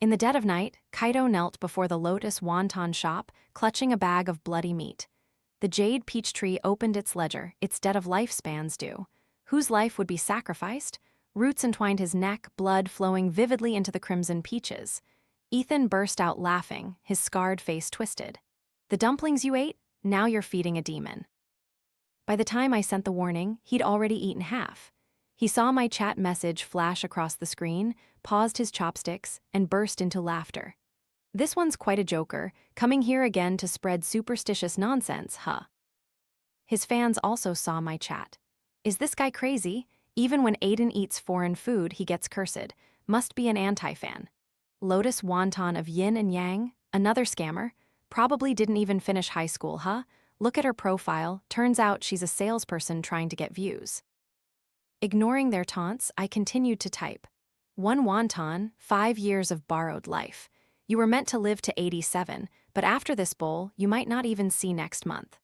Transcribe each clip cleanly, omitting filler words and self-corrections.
In the dead of night, Kaito knelt before the Lotus Wonton shop, clutching a bag of bloody meat. The Jade Peach Tree opened its ledger, its debt of lifespans due. Whose life would be sacrificed? Roots entwined his neck, blood flowing vividly into the crimson peaches. Ethan burst out laughing, his scarred face twisted. The dumplings you ate? Now you're feeding a demon. By the time I sent the warning, he'd already eaten half. He saw my chat message flash across the screen, paused his chopsticks, and burst into laughter. This one's quite a joker, coming here again to spread superstitious nonsense, huh? His fans also saw my chat. Is this guy crazy? Even when Aiden eats foreign food, he gets cursed. Must be an anti-fan. Lotus Wonton of yin and yang, another scammer. Probably didn't even finish high school, huh? Look at her profile, turns out she's a salesperson trying to get views. Ignoring their taunts, I continued to type. 1 wonton, 5 years of borrowed life. You were meant to live to 87, but after this bowl, you might not even see next month.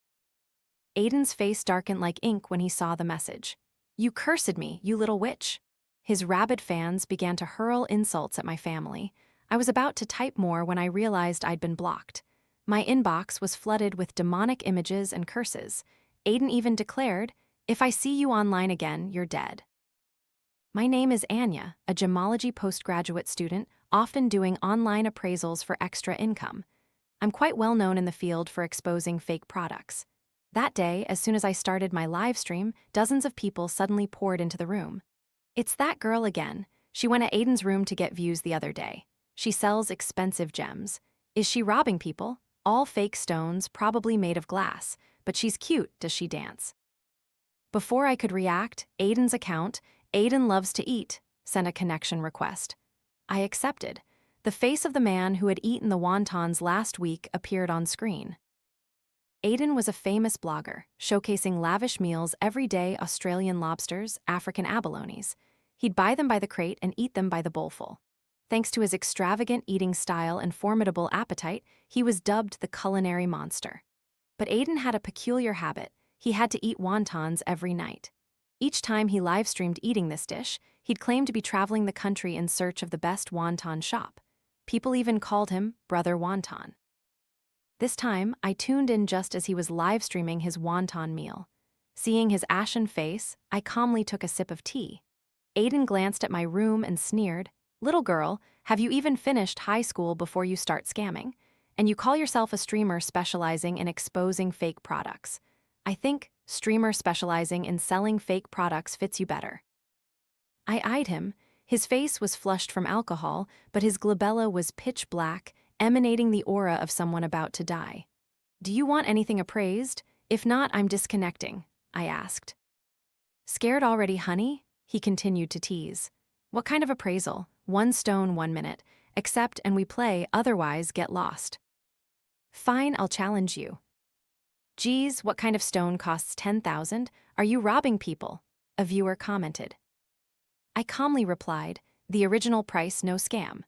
Aiden's face darkened like ink when he saw the message. You cursed me, you little witch. His rabid fans began to hurl insults at my family. I was about to type more when I realized I'd been blocked. My inbox was flooded with demonic images and curses. Aiden even declared, if I see you online again, you're dead. My name is Anya, a gemology postgraduate student, often doing online appraisals for extra income. I'm quite well known in the field for exposing fake products. That day, as soon as I started my live stream, dozens of people suddenly poured into the room. It's that girl again. She went to Aiden's room to get views the other day. She sells expensive gems. Is she robbing people? All fake stones, probably made of glass. But she's cute, does she dance? Before I could react, Aiden's account, Aiden loves to eat, sent a connection request. I accepted. The face of the man who had eaten the wontons last week appeared on screen. Aiden was a famous blogger, showcasing lavish meals every day: Australian lobsters, African abalones. He'd buy them by the crate and eat them by the bowlful. Thanks to his extravagant eating style and formidable appetite, he was dubbed the culinary monster. But Aiden had a peculiar habit. He had to eat wontons every night. Each time he live-streamed eating this dish, he'd claim to be traveling the country in search of the best wonton shop. People even called him Brother Wonton. This time, I tuned in just as he was live-streaming his wonton meal. Seeing his ashen face, I calmly took a sip of tea. Aiden glanced at my room and sneered, "Little girl, have you even finished high school before you start scamming? And you call yourself a streamer specializing in exposing fake products. I think streamer specializing in selling fake products fits you better." I eyed him. His face was flushed from alcohol, but his glabella was pitch black, emanating the aura of someone about to die. "Do you want anything appraised? If not, I'm disconnecting," I asked. "Scared already, honey?" He continued to tease. "What kind of appraisal? 1 stone 1 minute. Accept and we play, otherwise get lost." "Fine, I'll challenge you." "Geez, what kind of stone costs 10,000? Are you robbing people?" a viewer commented. I calmly replied, "The original price, no scam."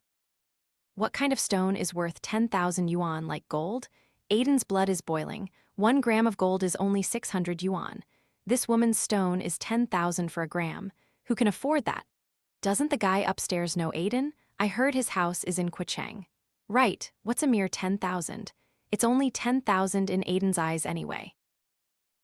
"What kind of stone is worth 10,000 yuan, like gold?" Aiden's blood is boiling. 1 gram of gold is only 600 yuan. This woman's stone is 10,000 for a gram. Who can afford that? Doesn't the guy upstairs know Aiden? I heard his house is in Qicheng. Right, what's a mere 10,000? It's only 10,000 in Aiden's eyes anyway.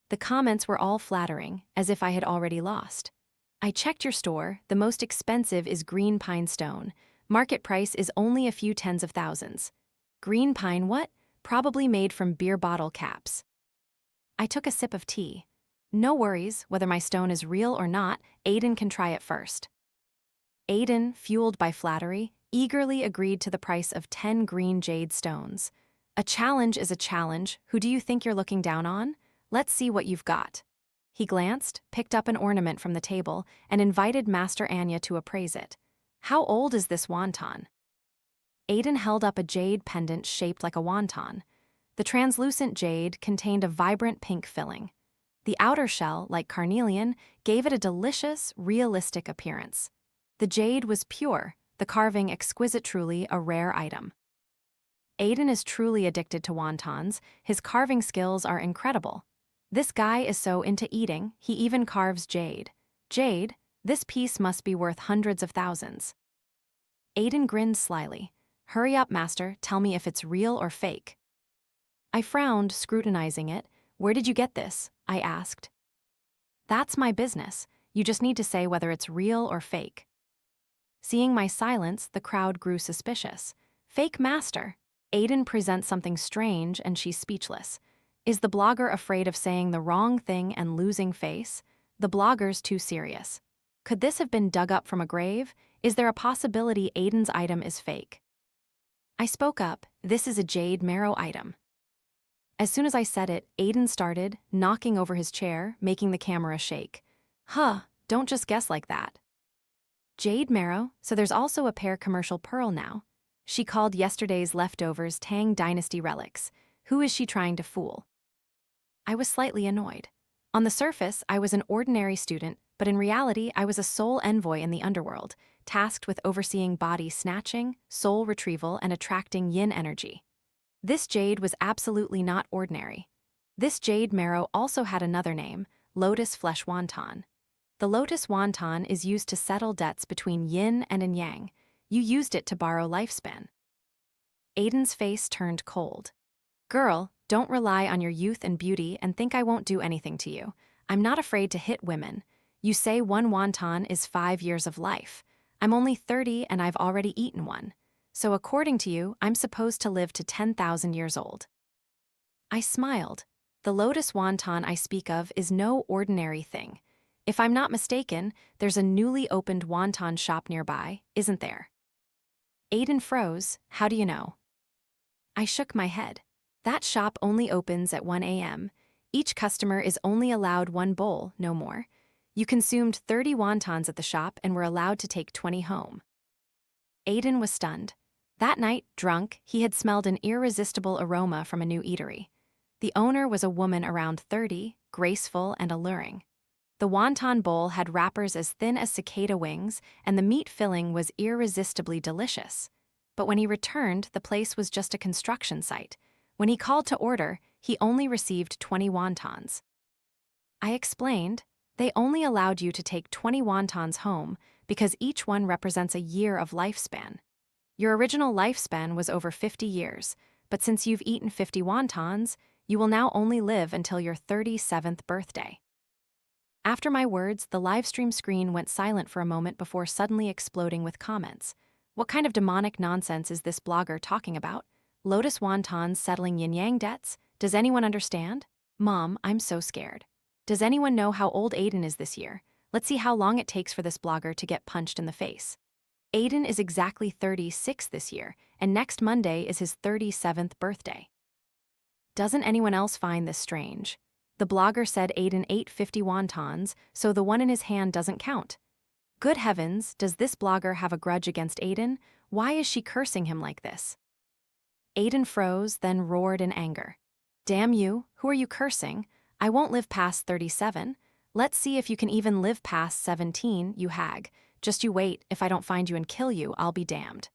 The comments were all flattering, as if I had already lost. "I checked your store, the most expensive is green pine stone. Market price is only a few tens of thousands." Green pine what? Probably made from beer bottle caps. I took a sip of tea. No worries, whether my stone is real or not, Aiden can try it first. Aiden, fueled by flattery, eagerly agreed to the price of 10 green jade stones. A challenge is a challenge. Who do you think you're looking down on? Let's see what you've got. He glanced, picked up an ornament from the table, and invited Master Anya to appraise it. How old is this wonton? Aiden held up a jade pendant shaped like a wonton. The translucent jade contained a vibrant pink filling. The outer shell, like carnelian, gave it a delicious, realistic appearance. The jade was pure, the carving exquisite, truly a rare item. Aiden is truly addicted to wontons. His carving skills are incredible. This guy is so into eating, he even carves jade. Jade? This piece must be worth hundreds of thousands. Aiden grinned slyly. Hurry up, master, tell me if it's real or fake. I frowned, scrutinizing it. Where did you get this? I asked. That's my business. You just need to say whether it's real or fake. Seeing my silence, the crowd grew suspicious. Fake master. Aiden presents something strange and she's speechless. Is the blogger afraid of saying the wrong thing and losing face? The blogger's too serious. Could this have been dug up from a grave? Is there a possibility Aiden's item is fake? I spoke up. This is a jade marrow item. As soon as I said it, Aiden started, knocking over his chair, making the camera shake. Huh, don't just guess like that. Jade marrow, so there's also a pear commercial pearl now. She called yesterday's leftovers Tang Dynasty relics. Who is she trying to fool? I was slightly annoyed. On the surface, I was an ordinary student, but in reality, I was a soul envoy in the underworld, tasked with overseeing body snatching, soul retrieval, and attracting yin energy. This jade was absolutely not ordinary. This jade marrow also had another name, Lotus Flesh Wonton. The Lotus Wonton is used to settle debts between yin and yang. You used it to borrow lifespan. Aiden's face turned cold. Girl, don't rely on your youth and beauty and think I won't do anything to you. I'm not afraid to hit women. You say one wonton is 5 years of life. I'm only 30 and I've already eaten one. So according to you, I'm supposed to live to 10,000 years old. I smiled. The Lotus Wonton I speak of is no ordinary thing. If I'm not mistaken, there's a newly opened wonton shop nearby, isn't there? Aiden froze. How do you know? I shook my head. That shop only opens at 1 a.m. Each customer is only allowed one bowl, no more. You consumed 30 wontons at the shop and were allowed to take 20 home. Aiden was stunned. That night, drunk, he had smelled an irresistible aroma from a new eatery. The owner was a woman around 30, graceful and alluring. The wonton bowl had wrappers as thin as cicada wings, and the meat filling was irresistibly delicious. But when he returned, the place was just a construction site. When he called to order, he only received 20 wontons. I explained, they only allowed you to take 20 wontons home because each one represents a year of lifespan. Your original lifespan was over 50 years, but since you've eaten 50 wontons, you will now only live until your 37th birthday. After my words, the livestream screen went silent for a moment before suddenly exploding with comments. What kind of demonic nonsense is this blogger talking about? Lotus wontons settling yin-yang debts? Does anyone understand? Mom, I'm so scared. Does anyone know how old Aiden is this year? Let's see how long it takes for this blogger to get punched in the face. Aiden is exactly 36 this year, and next Monday is his 37th birthday. Doesn't anyone else find this strange? The blogger said Aiden ate 50 wontons, so the one in his hand doesn't count. Good heavens, does this blogger have a grudge against Aiden? Why is she cursing him like this? Aiden froze, then roared in anger. Damn you, who are you cursing? I won't live past 37. Let's see if you can even live past 17, you hag. Just you wait, if I don't find you and kill you, I'll be damned.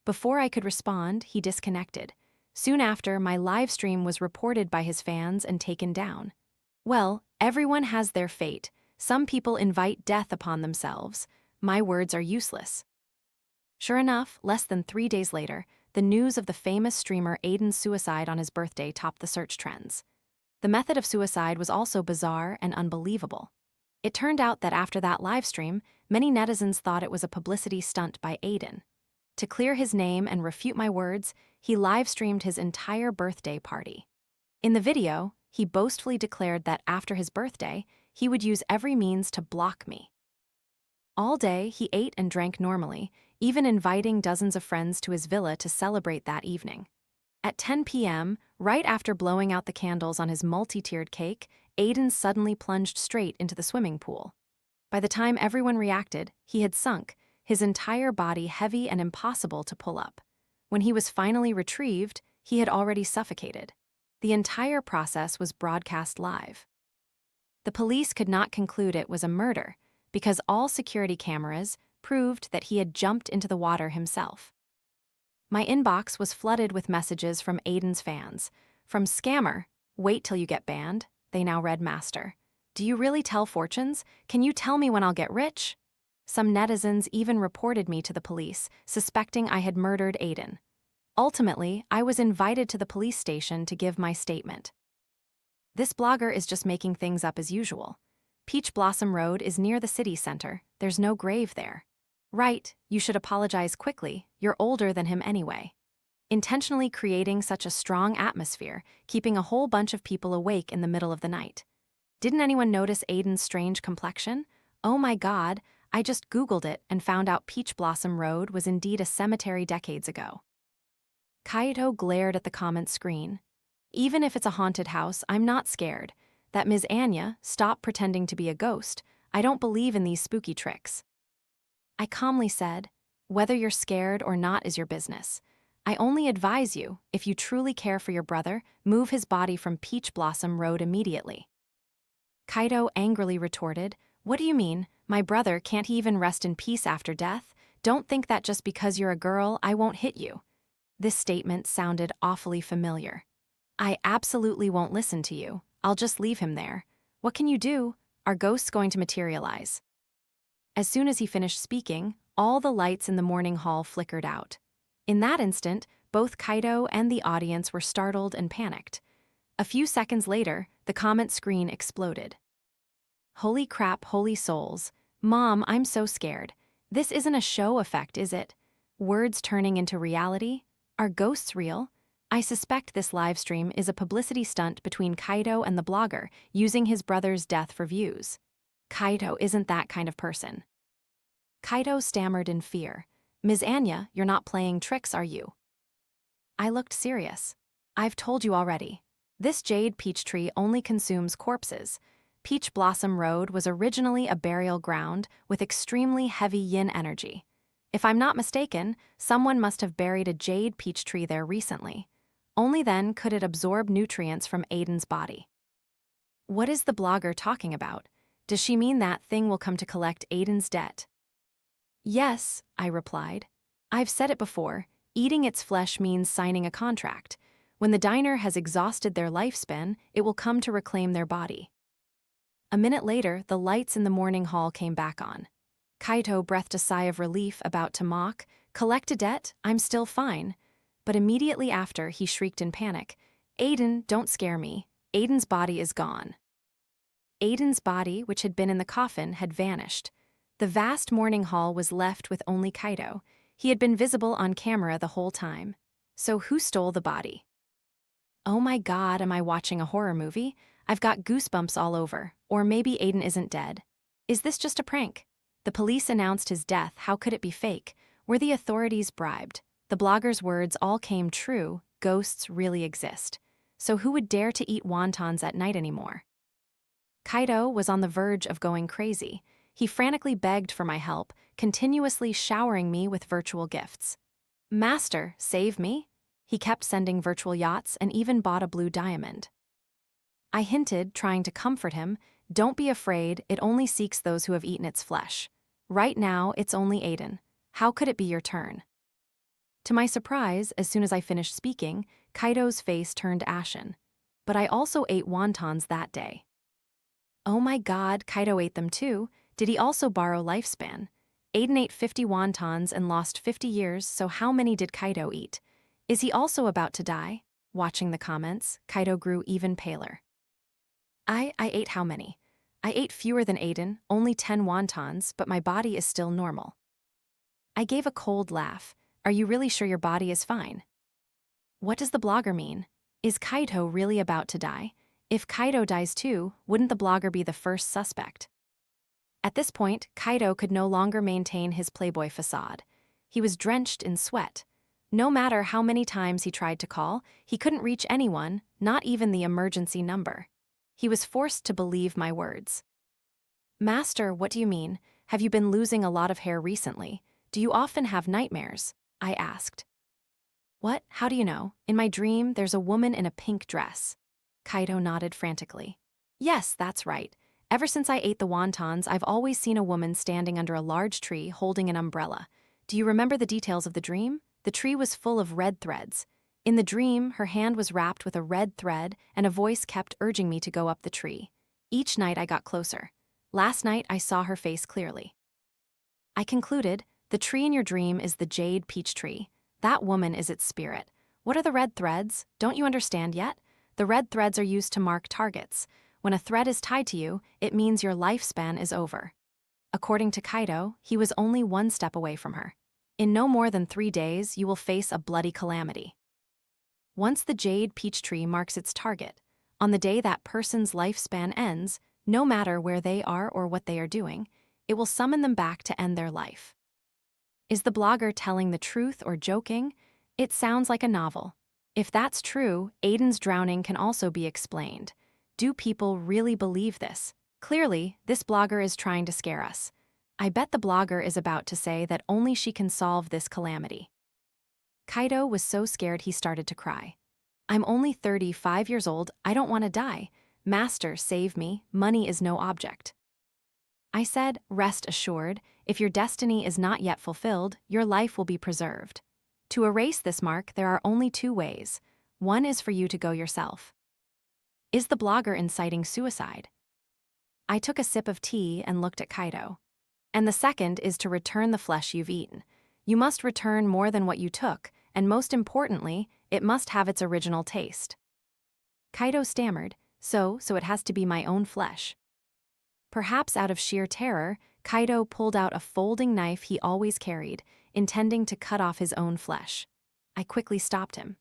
Before I could respond, he disconnected. Soon after, my live stream was reported by his fans and taken down. Well, everyone has their fate. Some people invite death upon themselves. My words are useless. Sure enough, less than 3 days later, the news of the famous streamer Aiden's suicide on his birthday topped the search trends. The method of suicide was also bizarre and unbelievable. It turned out that after that livestream, many netizens thought it was a publicity stunt by Aiden. To clear his name and refute my words, he live-streamed his entire birthday party. In the video, he boastfully declared that after his birthday, he would use every means to block me. All day, he ate and drank normally, even inviting dozens of friends to his villa to celebrate that evening. At 10 p.m., right after blowing out the candles on his multi-tiered cake, Aiden suddenly plunged straight into the swimming pool. By the time everyone reacted, he had sunk, his entire body heavy and impossible to pull up. When he was finally retrieved, he had already suffocated. The entire process was broadcast live. The police could not conclude it was a murder because all security cameras proved that he had jumped into the water himself. My inbox was flooded with messages from Aiden's fans. From scammer, wait till you get banned, they now read master. Do you really tell fortunes? Can you tell me when I'll get rich? Some netizens even reported me to the police, suspecting I had murdered Aiden. Ultimately, I was invited to the police station to give my statement. This blogger is just making things up as usual. Peach Blossom Road is near the city center. There's no grave there. Right, you should apologize quickly. You're older than him anyway. Intentionally creating such a strong atmosphere, keeping a whole bunch of people awake in the middle of the night. Didn't anyone notice Aiden's strange complexion? Oh my God, I just Googled it and found out Peach Blossom Road was indeed a cemetery decades ago. Kaito glared at the comment screen. Even if it's a haunted house, I'm not scared. That Ms. Anya, stop pretending to be a ghost. I don't believe in these spooky tricks. I calmly said, whether you're scared or not is your business. I only advise you, if you truly care for your brother, move his body from Peach Blossom Road immediately. Kaito angrily retorted, what do you mean? My brother, can't he even rest in peace after death? Don't think that just because you're a girl, I won't hit you. This statement sounded awfully familiar. I absolutely won't listen to you. I'll just leave him there. What can you do? Are ghosts going to materialize? As soon as he finished speaking, all the lights in the morning hall flickered out. In that instant, both Kaito and the audience were startled and panicked. A few seconds later, the comment screen exploded. Holy crap, holy souls. Mom, I'm so scared. This isn't a show effect, is it? Words turning into reality? Are ghosts real? I suspect this livestream is a publicity stunt between Kaito and the blogger, using his brother's death for views. Kaito isn't that kind of person. Kaito stammered in fear. Ms. Anya, you're not playing tricks, are you? I looked serious. I've told you already. This Jade Peach Tree only consumes corpses. Peach Blossom Road was originally a burial ground with extremely heavy yin energy. If I'm not mistaken, someone must have buried a Jade Peach Tree there recently. Only then could it absorb nutrients from Aiden's body. What is the blogger talking about? Does she mean that thing will come to collect Aiden's debt? Yes, I replied. I've said it before, eating its flesh means signing a contract. When the diner has exhausted their lifespan, it will come to reclaim their body. A minute later, the lights in the morning hall came back on. Kaito breathed a sigh of relief, about to mock, collect a debt, I'm still fine. But immediately after, he shrieked in panic, Aiden, don't scare me. Aiden's body is gone. Aiden's body, which had been in the coffin, had vanished. The vast morning hall was left with only Kaito. He had been visible on camera the whole time. So who stole the body? Oh my God, am I watching a horror movie? I've got goosebumps all over. Or maybe Aiden isn't dead. Is this just a prank? The police announced his death. How could it be fake? Were the authorities bribed? The blogger's words all came true. Ghosts really exist. So who would dare to eat wontons at night anymore? Kaito was on the verge of going crazy. He frantically begged for my help, continuously showering me with virtual gifts. Master, save me? He kept sending virtual yachts and even bought a blue diamond. I hinted, trying to comfort him, don't be afraid, it only seeks those who have eaten its flesh. Right now, it's only Aiden. How could it be your turn? To my surprise, as soon as I finished speaking, Kaito's face turned ashen. But I also ate wontons that day. Oh my God, Kaito ate them too. Did he also borrow lifespan? Aiden ate 50 wontons and lost 50 years, so how many did Kaito eat? Is he also about to die? Watching the comments, Kaito grew even paler. I ate how many? I ate fewer than Aiden, only 10 wontons, but my body is still normal. I gave a cold laugh. Are you really sure your body is fine? What does the blogger mean? Is Kaito really about to die? If Kaito dies too, wouldn't the blogger be the first suspect? At this point, Kaito could no longer maintain his playboy facade. He was drenched in sweat. No matter how many times he tried to call, he couldn't reach anyone, not even the emergency number. He was forced to believe my words. Master, what do you mean? Have you been losing a lot of hair recently? Do you often have nightmares? I asked. What? How do you know? In my dream, there's a woman in a pink dress. Kaito nodded frantically. Yes, that's right. Ever since I ate the wontons, I've always seen a woman standing under a large tree holding an umbrella. Do you remember the details of the dream? The tree was full of red threads. In the dream, her hand was wrapped with a red thread, and a voice kept urging me to go up the tree. Each night I got closer. Last night I saw her face clearly. I concluded, the tree in your dream is the Jade Peach Tree. That woman is its spirit. What are the red threads? Don't you understand yet? The red threads are used to mark targets. When a thread is tied to you, it means your lifespan is over. According to Kaito, he was only one step away from her. In no more than 3 days, you will face a bloody calamity. Once the Jade Peach Tree marks its target, on the day that person's lifespan ends, no matter where they are or what they are doing, it will summon them back to end their life. Is the blogger telling the truth or joking? It sounds like a novel. If that's true, Aiden's drowning can also be explained. Do people really believe this? Clearly, this blogger is trying to scare us. I bet the blogger is about to say that only she can solve this calamity. Kaito was so scared he started to cry. I'm only 35 years old, I don't want to die. Master, save me, money is no object. I said, rest assured, if your destiny is not yet fulfilled, your life will be preserved. To erase this mark, there are only 2 ways. One is for you to go yourself. Is the blogger inciting suicide? I took a sip of tea and looked at Kaito. And the second is to return the flesh you've eaten. You must return more than what you took, and most importantly, it must have its original taste. Kaito stammered, so it has to be my own flesh. Perhaps out of sheer terror, Kaito pulled out a folding knife he always carried, intending to cut off his own flesh. I quickly stopped him.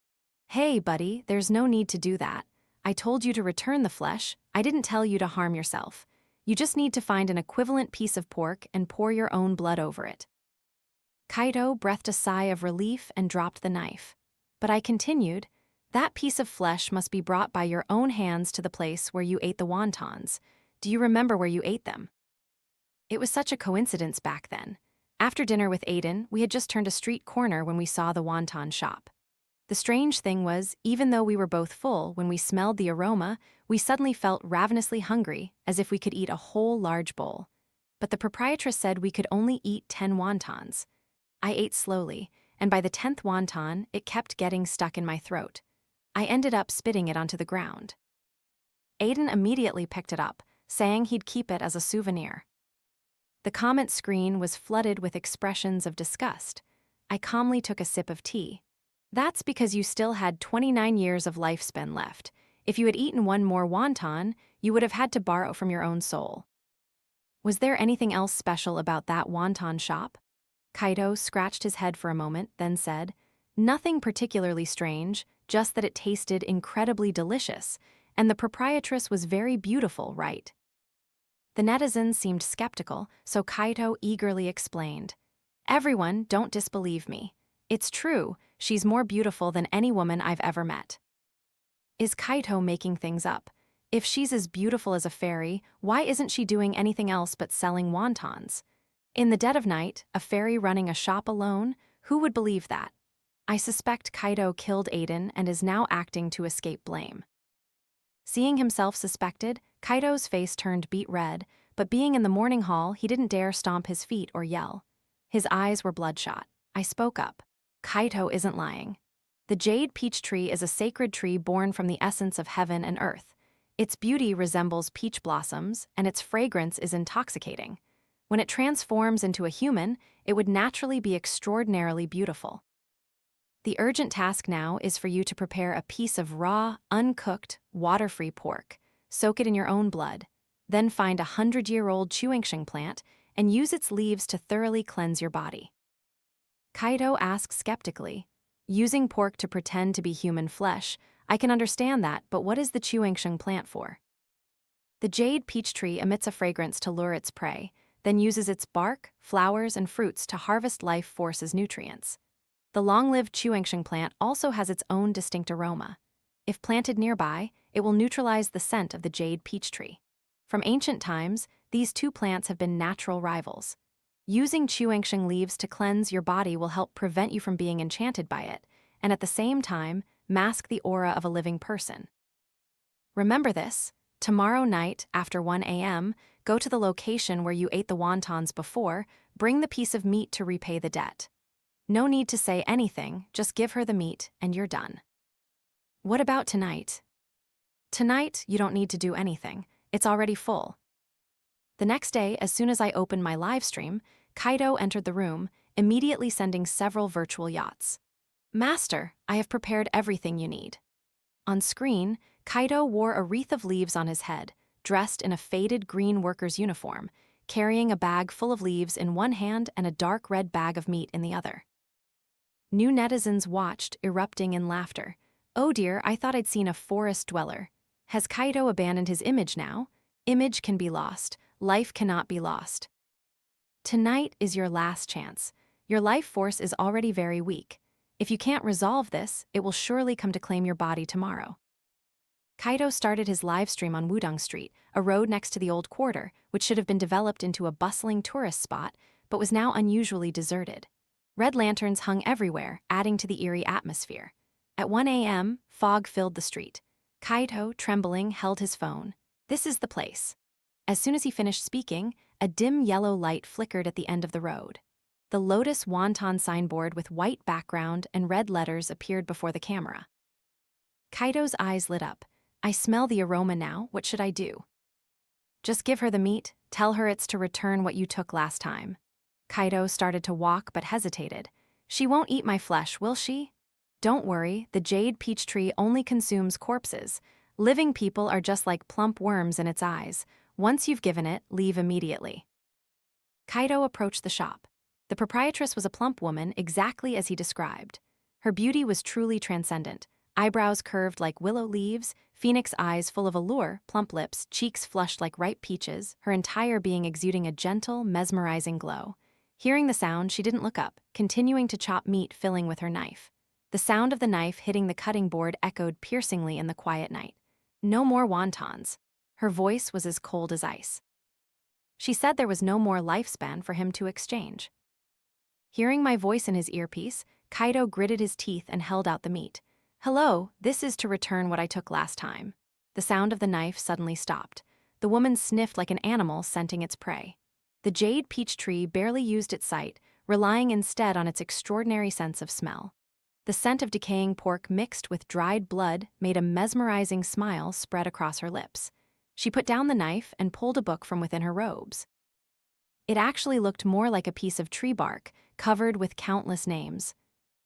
Hey, buddy, there's no need to do that. I told you to return the flesh, I didn't tell you to harm yourself. You just need to find an equivalent piece of pork and pour your own blood over it. Kaito breathed a sigh of relief and dropped the knife. But I continued, that piece of flesh must be brought by your own hands to the place where you ate the wontons. Do you remember where you ate them? It was such a coincidence back then. After dinner with Aiden, we had just turned a street corner when we saw the wonton shop. The strange thing was, even though we were both full, when we smelled the aroma, we suddenly felt ravenously hungry, as if we could eat a whole large bowl. But the proprietress said we could only eat 10 wontons. I ate slowly, and by the 10th wonton, it kept getting stuck in my throat. I ended up spitting it onto the ground. Aiden immediately picked it up, saying he'd keep it as a souvenir. The comment screen was flooded with expressions of disgust. I calmly took a sip of tea. That's because you still had 29 years of lifespan left. If you had eaten one more wonton, you would have had to borrow from your own soul. Was there anything else special about that wonton shop? Kaito scratched his head for a moment, then said, nothing particularly strange, just that it tasted incredibly delicious, and the proprietress was very beautiful, right? The netizens seemed skeptical, so Kaito eagerly explained. Everyone, don't disbelieve me. It's true, she's more beautiful than any woman I've ever met. Is Kaito making things up? If she's as beautiful as a fairy, why isn't she doing anything else but selling wontons? In the dead of night, a fairy running a shop alone? Who would believe that? I suspect Kaito killed Aiden and is now acting to escape blame. Seeing himself suspected, Kaito's face turned beet red, but being in the morning hall, he didn't dare stomp his feet or yell. His eyes were bloodshot. I spoke up. Kaito isn't lying. The Jade Peach Tree is a sacred tree born from the essence of heaven and earth. Its beauty resembles peach blossoms, and its fragrance is intoxicating. When it transforms into a human, it would naturally be extraordinarily beautiful. The urgent task now is for you to prepare a piece of raw, uncooked, water-free pork. Soak it in your own blood. Then find a 100-year-old chuangsheng plant and use its leaves to thoroughly cleanse your body. Kaito asked skeptically, using pork to pretend to be human flesh, I can understand that, but what is the chuangsheng plant for? The Jade Peach Tree emits a fragrance to lure its prey, then uses its bark, flowers, and fruits to harvest life force as nutrients. The long-lived chuangsheng plant also has its own distinct aroma. If planted nearby, it will neutralize the scent of the Jade Peach Tree. From ancient times, these 2 plants have been natural rivals. Using chuangsheng leaves to cleanse your body will help prevent you from being enchanted by it, and at the same time, mask the aura of a living person. Remember this, tomorrow night, after 1 a.m., go to the location where you ate the wontons before, bring the piece of meat to repay the debt. No need to say anything, just give her the meat, and you're done. What about tonight? Tonight, you don't need to do anything. It's already full. The next day, as soon as I opened my live stream, Kaito entered the room, immediately sending several virtual yachts. Master, I have prepared everything you need. On screen, Kaito wore a wreath of leaves on his head, dressed in a faded green worker's uniform, carrying a bag full of leaves in one hand and a dark red bag of meat in the other. New netizens watched, erupting in laughter. Oh dear, I thought I'd seen a forest dweller. Has Kaito abandoned his image now? Image can be lost. Life cannot be lost. Tonight is your last chance. Your life force is already very weak. If you can't resolve this, it will surely come to claim your body tomorrow. Kaito started his live stream on Wudong Street, a road next to the old quarter, which should have been developed into a bustling tourist spot, but was now unusually deserted. Red lanterns hung everywhere, adding to the eerie atmosphere. At 1 a.m., fog filled the street. Kaito, trembling, held his phone. This is the place. As soon as he finished speaking, a dim yellow light flickered at the end of the road. The Lotus Wontons signboard with white background and red letters appeared before the camera. Kaito's eyes lit up. I smell the aroma now, what should I do? Just give her the meat, tell her it's to return what you took last time. Kaito started to walk but hesitated. She won't eat my flesh, will she? Don't worry, the Jade Peach Tree only consumes corpses. Living people are just like plump worms in its eyes. Once you've given it, leave immediately. Kaito approached the shop. The proprietress was a plump woman, exactly as he described. Her beauty was truly transcendent. Eyebrows curved like willow leaves, phoenix eyes full of allure, plump lips, cheeks flushed like ripe peaches, her entire being exuding a gentle, mesmerizing glow. Hearing the sound, she didn't look up, continuing to chop meat filling with her knife. The sound of the knife hitting the cutting board echoed piercingly in the quiet night. No more wontons. Her voice was as cold as ice. She said there was no more lifespan for him to exchange. Hearing my voice in his earpiece, Kaito gritted his teeth and held out the meat. Hello, this is to return what I took last time. The sound of the knife suddenly stopped. The woman sniffed like an animal scenting its prey. The Jade Peach Tree barely used its sight, relying instead on its extraordinary sense of smell. The scent of decaying pork mixed with dried blood made a mesmerizing smile spread across her lips. She put down the knife and pulled a book from within her robes. It actually looked more like a piece of tree bark, covered with countless names.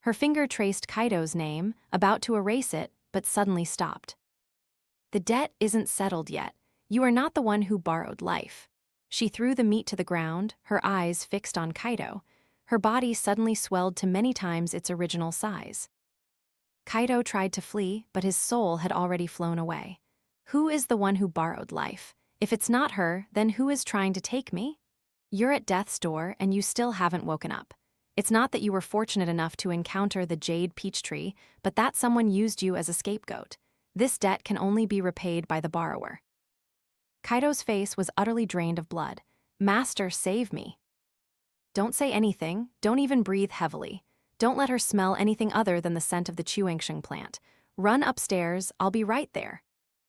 Her finger traced Kaito's name, about to erase it, but suddenly stopped. The debt isn't settled yet. You are not the one who borrowed life. She threw the meat to the ground, her eyes fixed on Kaito. Her body suddenly swelled to many times its original size. Kaito tried to flee, but his soul had already flown away. Who is the one who borrowed life? If it's not her, then who is trying to take me? You're at death's door and you still haven't woken up. It's not that you were fortunate enough to encounter the Jade Peach Tree, but that someone used you as a scapegoat. This debt can only be repaid by the borrower. Kaito's face was utterly drained of blood. Master, save me. Don't say anything, don't even breathe heavily. Don't let her smell anything other than the scent of the Chuangsheng plant. Run upstairs, I'll be right there.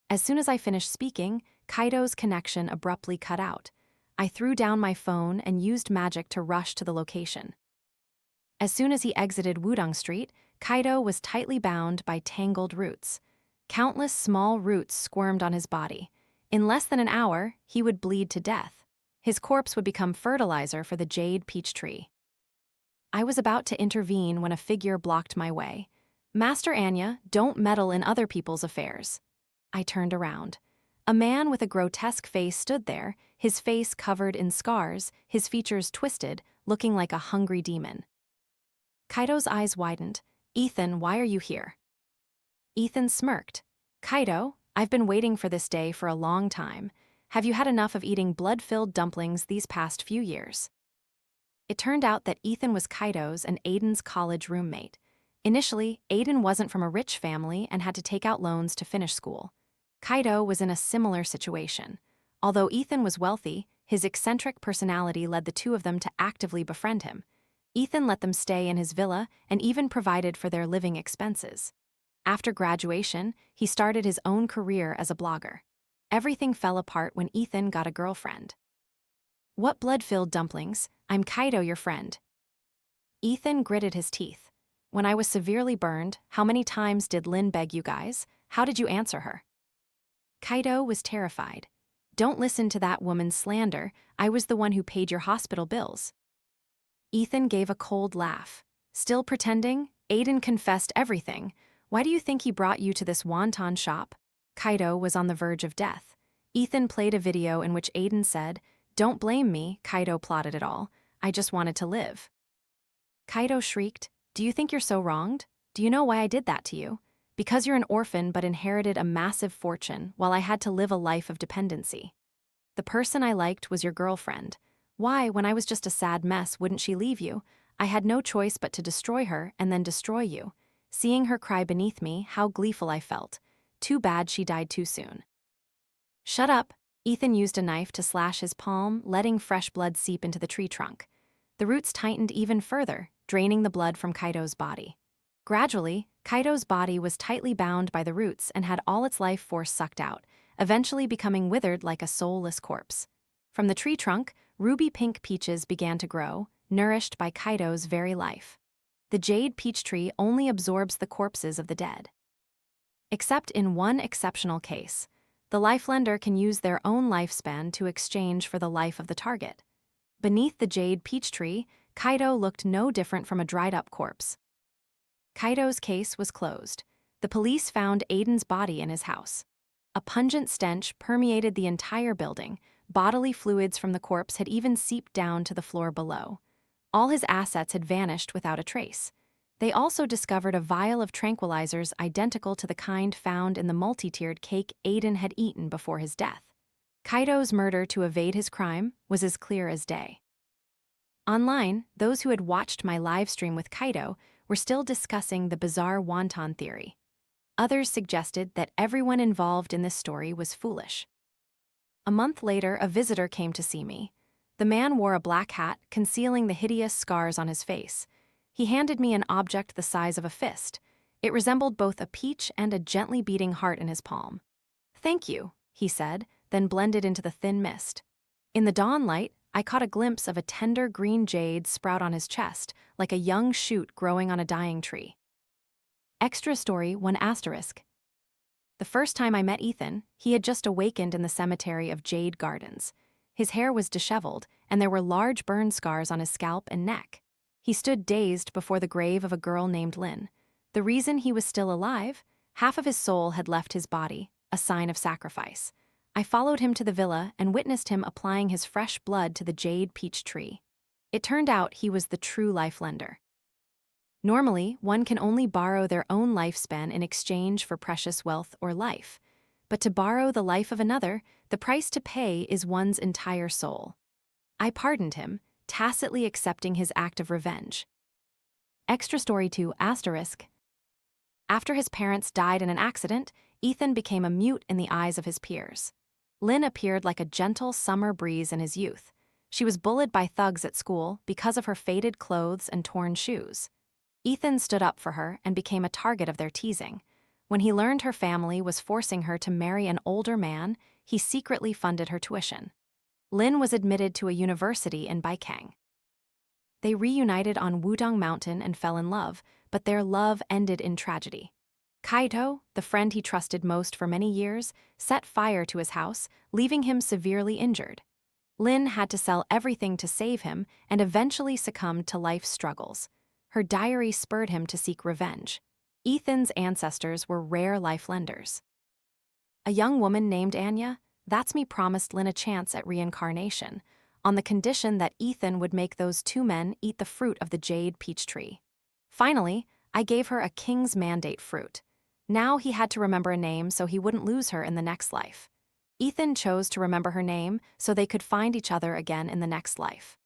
As soon as I finished speaking, Kaito's connection abruptly cut out. I threw down my phone and used magic to rush to the location. As soon as he exited Wudong Street, Kaito was tightly bound by tangled roots. Countless small roots squirmed on his body. In less than an hour, he would bleed to death. His corpse would become fertilizer for the Jade Peach Tree. I was about to intervene when a figure blocked my way. Master Anya, don't meddle in other people's affairs. I turned around. A man with a grotesque face stood there, his face covered in scars, his features twisted, looking like a hungry demon. Kaito's eyes widened. Ethan, why are you here? Ethan smirked. Kaito, I've been waiting for this day for a long time. Have you had enough of eating blood-filled dumplings these past few years? It turned out that Ethan was Kaito's and Aiden's college roommate. Initially, Aiden wasn't from a rich family and had to take out loans to finish school. Kaito was in a similar situation. Although Ethan was wealthy, his eccentric personality led the two of them to actively befriend him. Ethan let them stay in his villa and even provided for their living expenses. After graduation, he started his own career as a blogger. Everything fell apart when Ethan got a girlfriend. What blood-filled dumplings? I'm Kaito, your friend. Ethan gritted his teeth. When I was severely burned, how many times did Lynn beg you guys? How did you answer her? Kaito was terrified. Don't listen to that woman's slander. I was the one who paid your hospital bills. Ethan gave a cold laugh. Still pretending? Aiden confessed everything. Why do you think he brought you to this wonton shop? Kaito was on the verge of death. Ethan played a video in which Aiden said, "Don't blame me," Kaito plotted it all. "I just wanted to live." Kaito shrieked, "Do you think you're so wronged? Do you know why I did that to you? Because you're an orphan but inherited a massive fortune while I had to live a life of dependency. The person I liked was your girlfriend. Why, when I was just a sad mess, wouldn't she leave you? I had no choice but to destroy her and then destroy you. Seeing her cry beneath me, how gleeful I felt. Too bad she died too soon." "Shut up." Ethan used a knife to slash his palm, letting fresh blood seep into the tree trunk. The roots tightened even further, draining the blood from Kaito's body. Gradually, Kaito's body was tightly bound by the roots and had all its life force sucked out, eventually becoming withered like a soulless corpse. From the tree trunk, ruby-pink peaches began to grow, nourished by Kaito's very life. The Jade Peach Tree only absorbs the corpses of the dead. Except in one exceptional case. The lifelender can use their own lifespan to exchange for the life of the target. Beneath the Jade Peach Tree, Kaito looked no different from a dried-up corpse. Kaito's case was closed. The police found Aiden's body in his house. A pungent stench permeated the entire building. Bodily fluids from the corpse had even seeped down to the floor below. All his assets had vanished without a trace. They also discovered a vial of tranquilizers identical to the kind found in the multi-tiered cake Aiden had eaten before his death. Kaito's murder to evade his crime was as clear as day. Online, those who had watched my livestream with Kaito were still discussing the bizarre wonton theory. Others suggested that everyone involved in this story was foolish. A month later, a visitor came to see me. The man wore a black hat, concealing the hideous scars on his face. He handed me an object the size of a fist. It resembled both a peach and a gently beating heart in his palm. "Thank you," he said, then blended into the thin mist. In the dawn light, I caught a glimpse of a tender green jade sprout on his chest, like a young shoot growing on a dying tree. Extra story 1*. The first time I met Ethan, he had just awakened in the cemetery of Jade Gardens. His hair was disheveled, and there were large burn scars on his scalp and neck. He stood dazed before the grave of a girl named Lynn. The reason he was still alive? Half of his soul had left his body, a sign of sacrifice. I followed him to the villa and witnessed him applying his fresh blood to the Jade Peach Tree. It turned out he was the true lifelender. Normally, one can only borrow their own lifespan in exchange for precious wealth or life. But to borrow the life of another, the price to pay is one's entire soul. I pardoned him, tacitly accepting his act of revenge. Extra story 2*. After his parents died in an accident, Ethan became a mute in the eyes of his peers. Lynn appeared like a gentle summer breeze in his youth. She was bullied by thugs at school because of her faded clothes and torn shoes. Ethan stood up for her and became a target of their teasing. When he learned her family was forcing her to marry an older man, he secretly funded her tuition. Lynn was admitted to a university in Baikang. They reunited on Wudong Mountain and fell in love, but their love ended in tragedy. Kaito, the friend he trusted most for many years, set fire to his house, leaving him severely injured. Lynn had to sell everything to save him and eventually succumbed to life's struggles. Her diary spurred him to seek revenge. Ethan's ancestors were rare lifelenders. A young woman named Anya, that's me, promised Lynn a chance at reincarnation, on the condition that Ethan would make those two men eat the fruit of the Jade Peach Tree. Finally, I gave her a king's mandate fruit. Now he had to remember a name so he wouldn't lose her in the next life. Ethan chose to remember her name so they could find each other again in the next life.